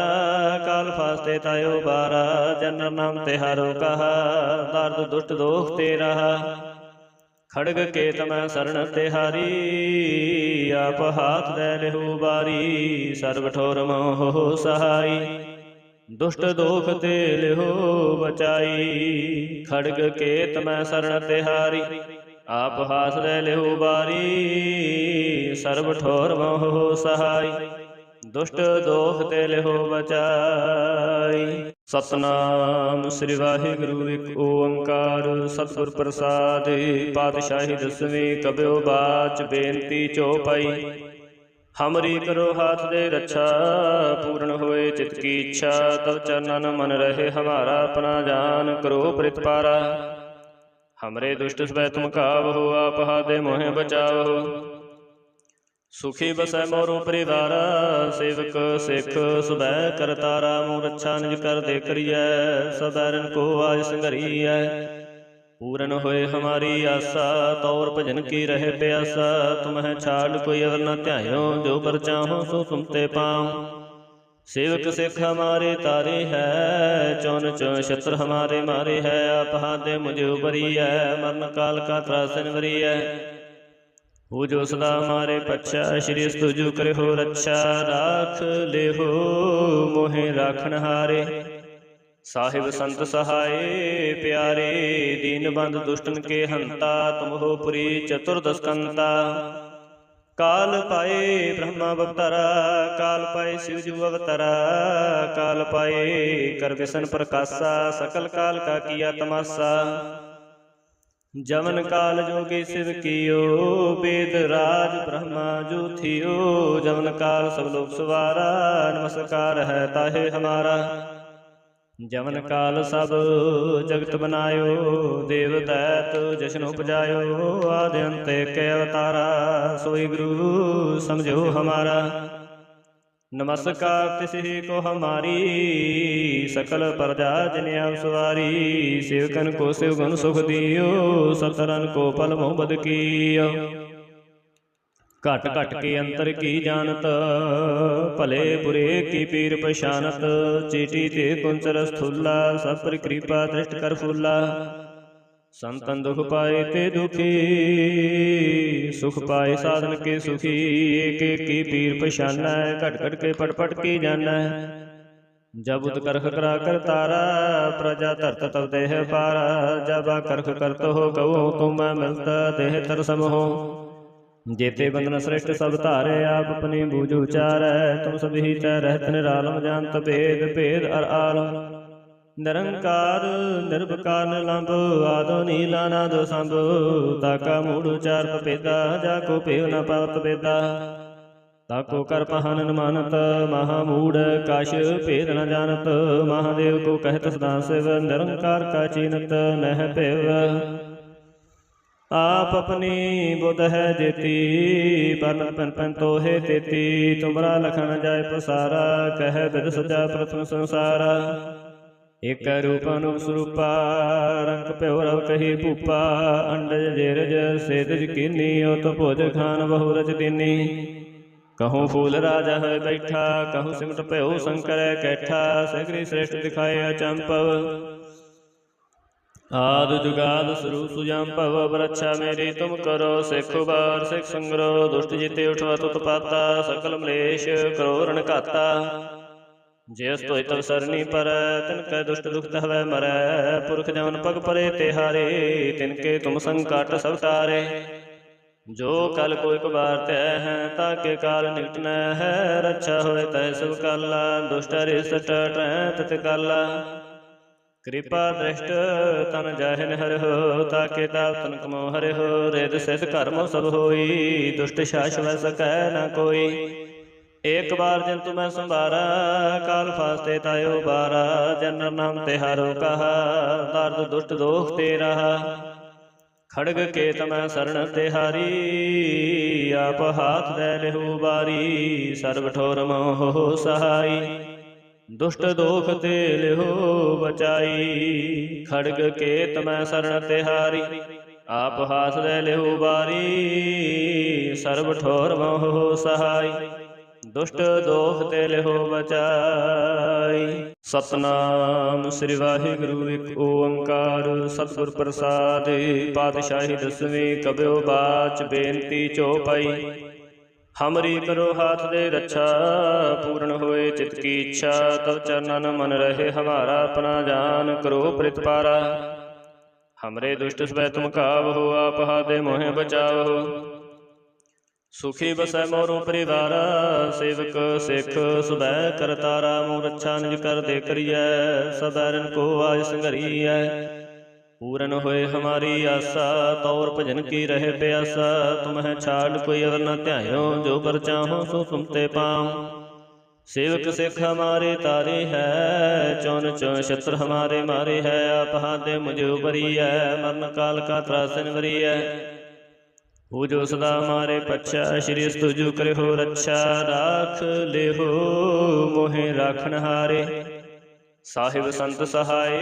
काल फास्ते तायो बारा जनर नाम तिहारो कहा दर्द दुष्ट दोख ते रहा खड़ग केत मैं शरण तिहारी आप हाथ दे लेहु बारी सर्व ठोर मोह सहाई दुष्ट दोख ते लिहो बचाई खड़ग केत मैं शरण तिहारी आप हाथ दे लिहो बारी सर्व ठोर मोह सहाय दुष्ट दोख ते लिहो बचाई। सतनाम श्री वाहिगुरु एक ओंकार सतगुर प्रसाद पातशाही दसवीं कब्यो बाच बेनती चौपाई हमरी करो हाथ दे रक्षा पूर्ण होए चित की इच्छा तब चरणन मन रहे हमारा अपना जान करो प्रतिपारा हमरे दुष्ट स्वै तुम कावहो आप हादे मोहे बचाओ सुखी बसै मोरो परिवारा सेवक सिख सुबह करतारा मोह रक्षा निज कर दे करिय सबैरन को आज संघरिय पूरन होए हमारी आशा तौर भजन की रहे प्यासा तुम्हें छाड़ कोई अवर न ध्यायो जो पर चाहो सो तुम ते पाओ सेवक सिख हमारे तारे है चौन चौन शत्रु हमारे मारे है आप हाथे मुझे उबरी है मरण काल का त्रासन वरी है वो जो सदा हमारे पच्छा श्री स्तुजु करे हो रक्षा राख ले हो मोहे राखन हारे साहिब संत सहाय प्यारे दीन बंद दुष्टन के हंता तुम हो पुरी चतुर्दस्कंता काल पाए ब्रह्मा अवतारा काल पाए शिवजू अवतारा काल पाए कर विसन प्रकाशा सकल काल का किया तमाशा जमन काल जोगी शिव कियो वेद राज ब्रह्मा जो थियो जमन काल सब लोग सवारा नमस्कार है ताहे हमारा जमन काल सब जगत बनायो देव दैत जशन उपजायो आदि अंत के अवतारा सोई गुरु समझो हमारा नमस्कार तिसि को हमारी सकल प्रजा जिन सवारी सेवकन को शिवगुण सुख दियो सतरन को पल मोहब्बत कियो घट घट के अंतर की जानत भले बुरे की पीर पछानत चीटी ते कुंचर स्थूला सब पर कृपा दृष्ट कर फूला संतन दुख पाए ते दुखी सुख पाए साधन के सुखी एक एक की पीर पछाना घट घट के पट पट की जाना जब उत करख करा कर तारा प्रजा धरत तब देह पारा जब करख करत हो कहो तुम मिलता देह तरसम हो जेते बंधन श्रेष्ठ सब धारे आप अपनी बूझ उचार तुम सब ही तय रहत निरालम जानत भेद भेद अर आलम निरंकार निर्विकार निलंब आदो नीला नादो संभ ताका मूढ़ उचार पपेदा जाको पेव न पावत बेदा ताको कर पहन मानत महामूढ़ काश भेद न जानत महादेव को कहत सदा शिव निरंकार का चीनत नह पेव आप अपनी बुध है जेती पर पन पन तो है तेती तुमरा लखन जाय पसारा कह बिद सजा प्रथम संसारा एक रूप अनूप स्वरूपा रंग प्यो रव कही भूपा अंडज जेरज सेदज कीनी ओत भोज खान बहु रच दीनी कहूँ फूल राजा है बैठा कहूँ सिमट प्यो शंकर कैठा सगरी श्रेष्ठ दिखाए अचंपव आदि जुगाद स्वरूप सुजाम्पव रक्षा मेरी तुम करो सिख उबार सिख संग्रो दुष्ट जीते उठवा तुत पाता सकल मलेश करो रण घाता ਜਿਸ ਤੋਇ ਤਵ ਸਰਨੀ ਪਰੈ ਤਿਨ ਕੈ ਦੁਸ਼ਟ ਦੁਖਤ ਹਵੈ ਮਰੈ। ਪੁਰਖ ਜਮਨ ਪਗ ਪਰੇ ਤਿਹਾਰੇ ਤਿਨ ਕੇ ਤੁਮ ਸੰਕਟ ਸਭ ਤਾਰੇ। ਜੋ ਕਲ ਕੋਈ ਕਬਾਰ ਤੈ ਹੈ ਤਾਕੇ ਕਾਲ ਨਿਕਟਨੈ ਹੈ। ਰੱਛਾ ਹੋਏ ਤੈ ਸਭ ਕਾਲਾ ਦੁਸ਼ਟ ਰਿਸ਼ਟ ਟਰੈ ਤਤ ਕਾਲਾ। ਕਿਰਪਾ ਦ੍ਰਿਸ਼ਟ ਤਨ ਜਾਹਿਨ ਹਰਿਓ ਤਾਕੇ ਤਾਪ ਤਨ ਕਮੋ ਹਰਿਓ। ਰਿਦ ਸਿਧ ਕਰਮੋ ਸਭ ਹੋਈ ਦੁਸ਼ਟ ਸ਼ਾਸਵੈ ਸਕੈ ਨ ਕੋਈ। ਏਕ ਬਾਰ ਜਿਨ ਤੁਮੈ ਸੰਭਾਰਾ ਕਾਲ ਫਾਸਤੇ ਤਾਇਓ ਬਾਰਾ। ਜਨਰ ਨਾਮ ਤਿਹਾਰੋ ਕਹਾ ਦਰਦ ਦੁਸ਼ਟ ਦੋਖ ਤੇ ਰਹਾ। ਖੜਗ ਕੇ ਤਮੈ ਸਰਣ ਤਿਹਾਰੀ ਆਪ ਹਾਥ ਦੈ ਲਿਹੂ ਬਾਰੀ। ਸਰਬ ਠੋਰ ਮੋਹ ਸਹਾਈ ਦੁਸ਼ਟ ਦੋਖ ਤੇ ਲਿਹੋ ਬਚਾਈ। ਖੜਗ ਕੇ ਤਮੈ ਸਰਣ ਤਿਹਾਰੀ ਆਪ ਹਾਥ ਦੈ ਲਿਹੂ ਬਾਰੀ। ਸਰਬ ਠੋਰ ਮੋਹ ਸਹਾਈ ਦੁਸ਼ਟ ਦੋਖ ਤੇ ਲਿਹੋ ਬਚਾਈ। ਸਤਨਾਮ ਸ੍ਰੀ ਵਾਹਿਗੁਰੂ ਇੱਕ ਓੰਕਾਰ ਸਤਿਗੁਰ ਪ੍ਰਸਾਦਿ। ਪਾਤਸ਼ਾਹੀ ਦਸਵੀਂ ਕਬਿਓ ਬਾਚ ਬੇਨਤੀ ਚੌਪਈ। ਹਮਰੀ ਕਰੋ ਹਾਥ ਦੇ ਰੱਛਾ ਪੂਰਨ ਹੋਏ ਚਿਤ ਕੀ ਇੱਛਾ। ਤਵ ਚਰਨਨ ਮਨ ਰਹੇ ਹਮਾਰਾ ਆਪਣਾ ਜਾਨ ਕਰੋ ਪ੍ਰਿਤਪਾਰਾ। ਹਮਰੇ ਦੁਸ਼ਟ ਸਵੈ ਤੁਮ ਕਾਵਹੁ ਆਪ ਹਾਥ ਮੋਹਿ ਬਚਾਵਹੁ। ਸੁਖੀ ਬਸੈ ਮੋਰੋ ਪਰਿਵਾਰਾ ਸੇਵਕ ਸਿੱਖ ਸੁਬੈ ਕਰਤਾਰਾ। ਮੋਹ ਰੱਛਾ ਨਿਜ ਕਰ ਦੇ ਕਰੀਐ ਸਬੈਰਨ ਕੋ ਆਜ ਸੰਘਰੀਐ। ਪੂਰਨ ਹੋਏ ਹਮਾਰੀ ਆਸਾ ਤੌਰ ਭਜਨ ਕੀ ਰਹੇ ਪਿਆਸਾ। ਤੁਮਹਿ ਛਾੜ ਕੋਈ ਅਵਰ ਨ ਧਿਆਇਓ ਜੋ ਪਰ ਚਾਹੋ ਸੋ ਤੁਮ ਤੇ ਪਾਉ। सेवक सिख हमारे तारे है चौन चौन शत्रु हमारे मारे है। आप हाथे मुझे उबरी है मरण काल का त्रासन वरी है। पूजो सदा हमारे पच्छा श्री स्तुजु करे हो रक्षा। राख ले हो मोहे राखन हारे साहिब संत सहाय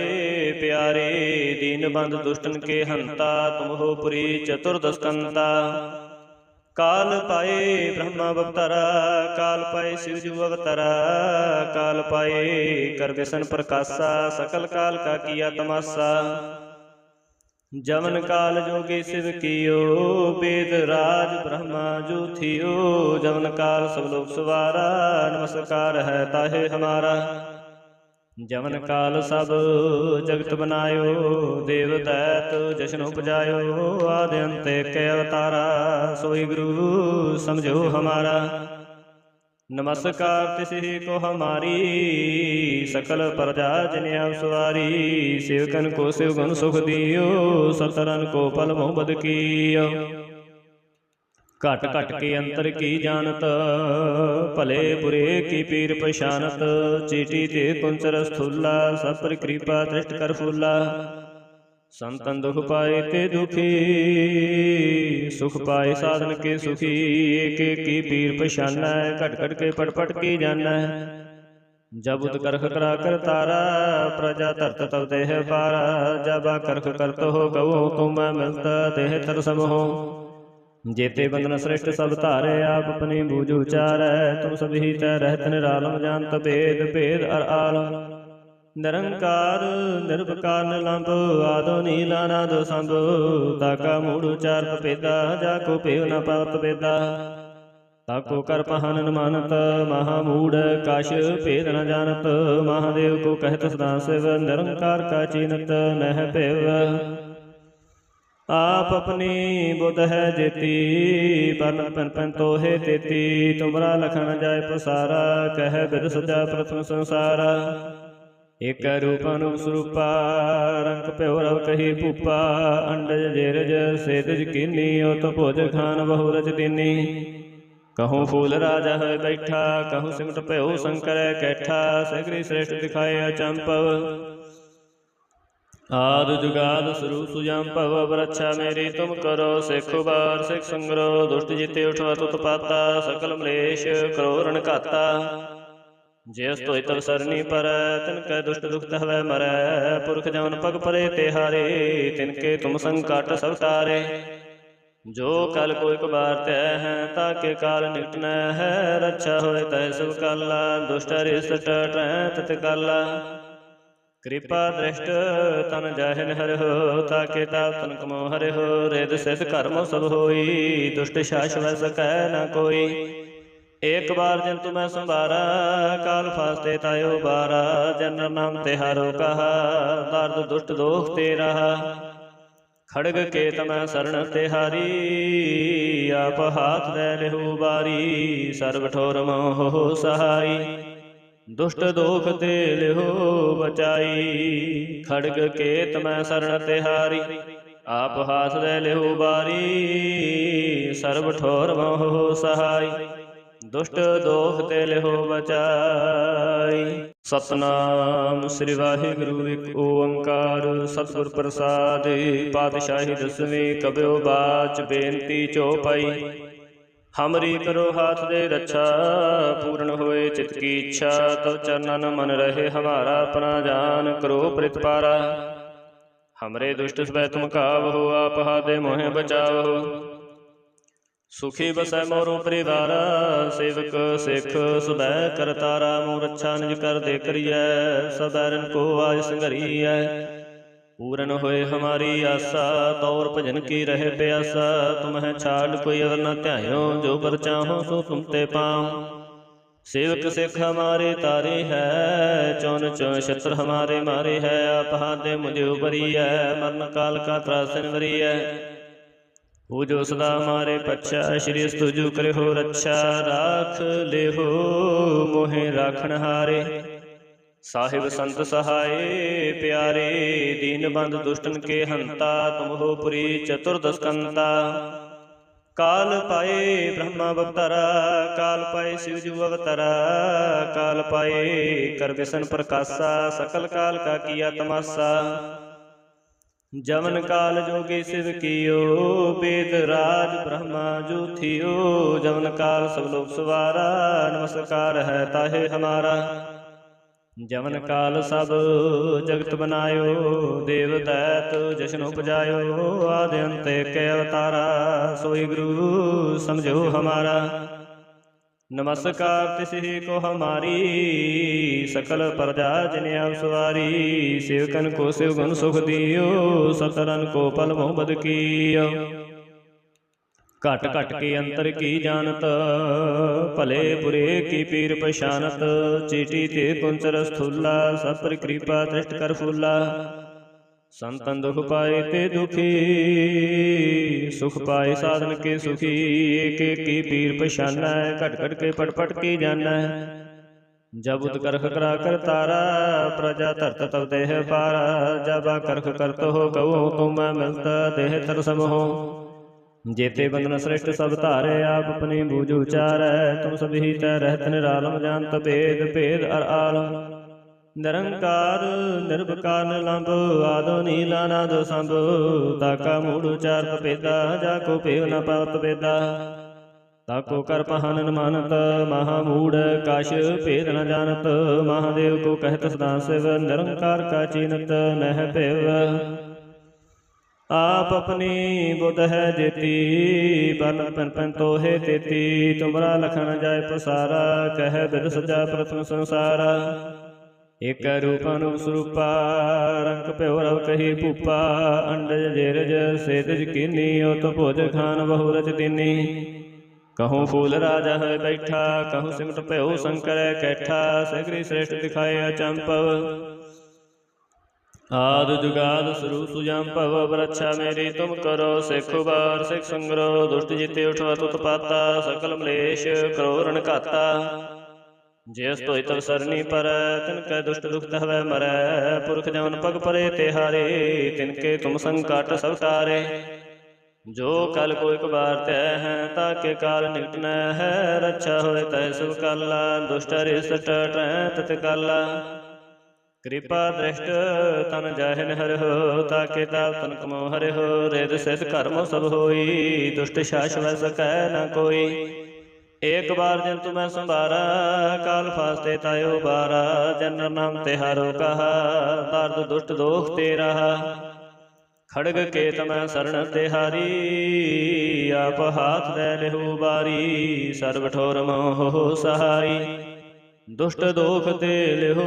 प्यारे। दीन बंद दुष्टन के हंता तुम हो पुरी चतुर्दस्कंता। काल पाए ब्रह्मा अवतारा काल पाए शिव जू अवतारा। काल पाए कर विसन प्रकाशा सकल काल का किया तमाशा। जमन काल जोगी शिव कियो वेद राज ब्रह्मा जो थियो। जमन काल सब लोग सवारा नमस्कार है ताहे हमारा। जमन काल सब जगत बनायो देव दैत जशन उपजायो। आदि अंत के अवतारा सोई गुरु समझो हमारा। नमस्कार तिसि को हमारी सकल प्रजा जिन सवारी। सेवकन को शिवगुण सुख दियो सतरन को पल मोह बद कियो। घट घट के अंतर की जानत भले बुरे की पीर पछानत। चीटी ते कुंचर स्थूला सब पर कृपा दृष्ट कर फूला। संतन दुख पाए ते दुखी सुख पाए साधन के सुखी। एक एक की पीर पछाना घट घट के पट पट की जाना। जब उत करख करा कर तारा प्रजा धरत तब देह पारा। जब करख करत हो गवो तुम मिलता देह तरसम हो। जेते बंधन श्रेष्ठ सब धारे आप अपनी बूझ उचारै। तुम सभी तै रहत निरालम जानत भेद भेद अर आलम। निरंकार निर्विकार निलंब आदो नीला नादो संभ। ताका मूढ़ उचार भेदा जाको पेव न पावत भेदा। ताको कर पहन न मानत महामूढ़ काश भेद न जानत। महादेव को कहत सदा शिव निरंकार का चीनत नह पेव। आप अपनी बुध है जेती पर पन पन तो है तेती। तुमरा लखन जाय पसारा कह बिद सजा प्रथम संसारा। एक रूप अनुप स्वरूपा रंग प्योरव कही भूपा। अंडज जेरज सेदज कीनी ओ तो भोज खान बहु रज दीनी। कहूँ फूल राजा है बैठा कहूँ सिमट प्यो शंकर कैठा। सगरी श्रेष्ठ दिखाए अचंपव आद जुगाद स्वरूप सुजाम भव रक्षा मेरी तुम करो। सिख उबार सिख संग्रो दुष्ट जीते उठवा तुत पाता। सकल मलेश करो रण घाता। जिस तोय तव सरनी परੈ तिन कै दुष्ट दुखत हवै मरै। पुरख जमन पग परे तिहारे तिनके तुम संकट सब तारे। जो कल कोई कबार तै है ताके काल निकट न है। रक्षा होय तै सब काला दुष्ट रिष्ट टै तत काला। कृपा दृष्ट तन जाहिन हरिहो ताके ताप तन कमो हरिहो। रिद सिद्ध कर्मो सब होई दुष्ट शाश्वत सकै न कोई। एक बार जंतु मैं संभारा, काल फास्ते तायो बारा। जनर नाम तिहारो कहा, दर्द दुष्ट दोख ते रहा। खड़ग के तमै शरण तिहारी, आप हाथ दे लेहु बारी। सर्व ठोर मोह सहाई, दुष्ट दोख ते लेहु बचाई। खड़ग के तमै शरण तिहारी, आप हाथ दे लेहु बारी। सर्व ठोर मोह सहाई, दुष्ट दोख ते लेहो बचाई। सतनाम श्री वाहिगुरु एक ओंकार सतगुर प्रसाद। पातशाही दसवीं कबियो बाच बेनती चौपाई। हमरी करो हाथ दे रक्षा, पूर्ण होए चित की इच्छा। तब चरणन मन रहे हमारा, अपना जान करो प्रतिपारा। हमरे दुष्ट सबै तुम कावहो, आप हादे मोहे बचावहो। सुखी बसै मोरो परिवारा, सेवक सिख सुबह करतारा। मोर रक्षा निज कर दे करियै, सबैरन को आज संघरियै। पूरन होए हमारी आशा, तौर भजन की रहे प्यासा। तुम्हें छाड़ कोई अवर न ध्यायो, जो पर चाहो सो तुम ते पाओ। सेवक सिख हमारे तारे है, चौन चौन शत्रु हमारे मारे है। आप हाथे मुझे उबरी है, मरण काल का त्रासन वरी है। पूजो सदा हमारे पच्छा, श्री स्तुजु करे हो रक्षा। राख ले हो मोहे राखण हारे, साहिब संत सहाय प्यारे। दीन बंद दुष्टन के हंता, तुम हो पुरी चतुर्दस्कंता। काल पाए ब्रह्मा अवतारा, काल पाए शिवजू अवतारा। काल पाए कर विष्णु प्रकाशा, सकल काल का किया तमाशा। जमन काल जोगी शिव कियो, वेद राज ब्रह्मा जो थियो। जमन काल सब लोग सवारा, नमस्कार है ताहे हमारा। जमन काल सब जगत बनायो, देव दैत जशन उपजायो। आदि अंत के अवतारा, सोई गुरु समझो हमारा। नमस्कार तिसि को हमारी, सकल प्रजा जिन आप सवारी। सेवकन को शिव गुण सुख दियो, सतरन को पल मोह बद कियो। घट घट के अंतर की जानत, भले बुरे की पीर पछानत। चीटी ते कुंचर स्थूला, सब पर कृपा दृष्ट कर फूला। संतन दुख पाए ते दुखी, सुख पाए साधन के सुखी। एक एक की पीर पछाना, घट घट के पट पट की जाना। जब उत्कर्ष करा कर तारा, प्रजा धरत तब देह पारा। जब करख करत हो कहो, तुम मिलता देह तर सम हो। जेते बंधन श्रेष्ठ सब धारे, आप अपनी बूझ उचार। तुम सब ही तय रहत निरालम, जानत भेद भेद अर आलम। निरंकार निर्विकार निलंब, आदो नीला नादो संभ। ताका मूढ़ उचार तपेदा, जाको पेव न पात वेदा। ताको कर पहानन मानत, महामूढ़ काश भेद न जानत। महादेव को कहत सदा शिव, निरंकार का चीनत नह पेव। आप अपनी बुध है जेती, बन पन पन तो है तेती। तुमरा लखन जाय पसारा, कह बिद सजा प्रथम संसारा। एक रूप अनूप स्वरूपा, रंग प्योरव कही भूपा। अंडज जेरज सेतज कीनी, तो भोज खान बहु रच दीनी। कहूँ फूल राजा है बैठा, कहूँ सिमट प्यो शंकर कैठा। सगरी श्रेष्ठ दिखाए अचंपव, आदि जुगाद स्वरूप सुजाम्पव। रक्षा मेरी तुम करो, सिख उबार सिख संग्रो। दुष्ट जीते उठवा तुत पाता, सकल मलेश करो रण घाता। जिस तो तब सरनी पर, तिनके दुष्ट दुख हवै मरै। पुरख जमन पग परे तिहारे, तिनके तुम संकट सब तारे। जो कल को एक बार तय है, ताके काल निकट न है। रक्षा होए तय सब काला, दुष्ट रिष्ट तत काला। कृपा दृष्ट तन जाहिन हर हो, ताके ताप तन कमो हर हो। रेद सिद्ध कर्म सब होई, दुष्ट शाश्वत सकै न कोई। एक बार जंतु मैं संभारा, काल फास्ते तायो बारा। जनर नाम तिहारो कहा, दर्द दुष्ट दोख ते रहा। खड़ग के तमै शरण तिहारी, आप हाथ दे लेहु बारी। सर्व ठोर मोह सहाई, दुष्ट दोख ते लेहु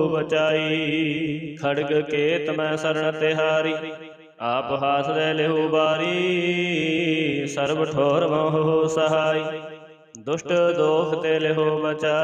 बचाई। खड़ग के तमै शरण तिहारी, आप हाथ दे लेहु बारी। सर्व ठोर मोह सहाई, दुष्ट दोख ते लिहो बचा।